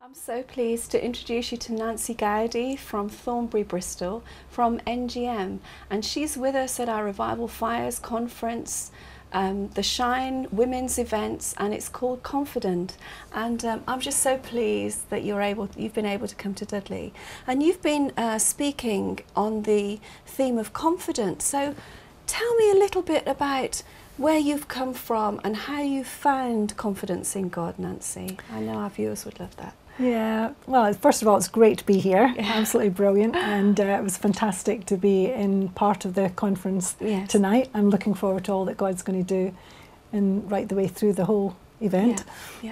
I'm so pleased to introduce you to Nancy Gowdy from Thornbury, Bristol, from NGM, and she's with us at our Revival Fires conference, the Shine Women's events, and it's called Confident. And I'm just so pleased that you've been able to come to Dudley, and you've been speaking on the theme of confidence. So tell me a little bit about where you've come from and how you found confidence in God, Nancy. I know our viewers would love that. Yeah, well, first of all, it's great to be here. Absolutely brilliant, and it was fantastic to be in part of the conference tonight. I'm looking forward to all that God's going to do and right the way through the whole event.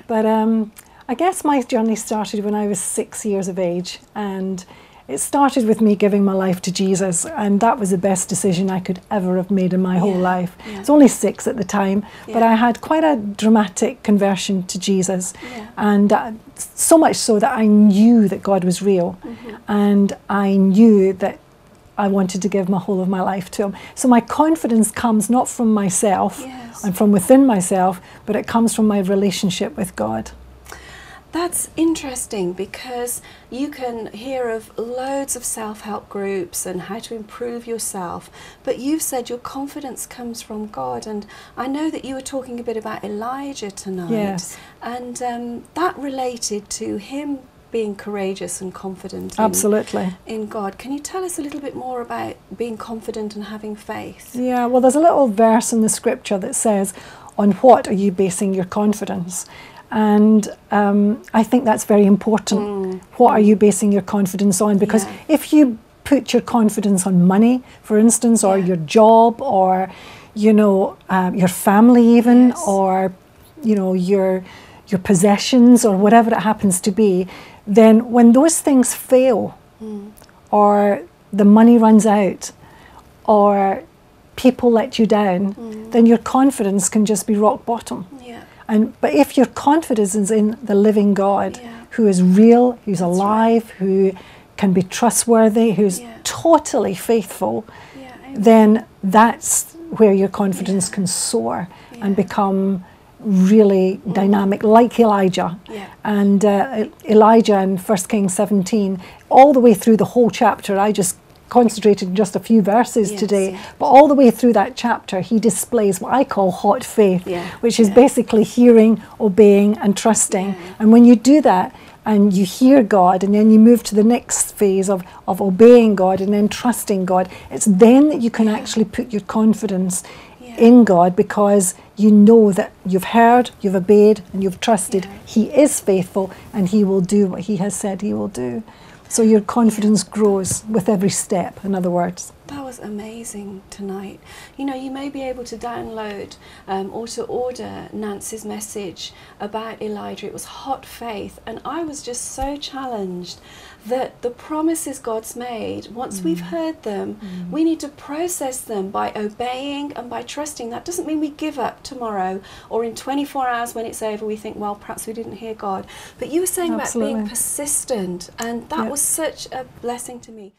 But I guess my journey started when I was 6 years of age, and it started with me giving my life to Jesus, and that was the best decision I could ever have made in my whole life. I was only 6 at the time, but I had quite a dramatic conversion to Jesus, and so much so that I knew that God was real, and I knew that I wanted to give my whole of my life to Him. So my confidence comes not from myself and from within myself, but it comes from my relationship with God. That's interesting, because you can hear of loads of self-help groups and how to improve yourself, but you've said your confidence comes from God, and I know that you were talking a bit about Elijah tonight, and that related to him being courageous and confident in God. Can you tell us a little bit more about being confident and having faith? Yeah, well, there's a little verse in the scripture that says, "On what are you basing your confidence?" And I think that's very important. What are you basing your confidence on? Because if you put your confidence on money, for instance, or your job, or your family even, or your possessions, or whatever it happens to be, then when those things fail, or the money runs out, or people let you down, then your confidence can just be rock bottom. But if your confidence is in the living God, who is real, who's alive, who can be trustworthy, who's totally faithful, then that's where your confidence can soar and become really dynamic, like Elijah. And Elijah in 1 Kings 17, all the way through the whole chapter, I just concentrated just a few verses today, but all the way through that chapter he displays what I call hot faith, which is basically hearing, obeying and trusting. And when you do that and you hear God, and then you move to the next phase of obeying God and then trusting God, it's then that you can actually put your confidence in God, because you know that you've heard, you've obeyed and you've trusted. He is faithful and He will do what He has said He will do. So your confidence grows with every step, in other words. That was amazing tonight. You know, you may be able to download or to order Nancy's message about Elijah. It was hot faith, and I was just so challenged that the promises God's made, once we've heard them, we need to process them by obeying and by trusting. That doesn't mean we give up tomorrow, or in 24 hours when it's over we think, well, perhaps we didn't hear God. But you were saying about being persistent, and that was such a blessing to me.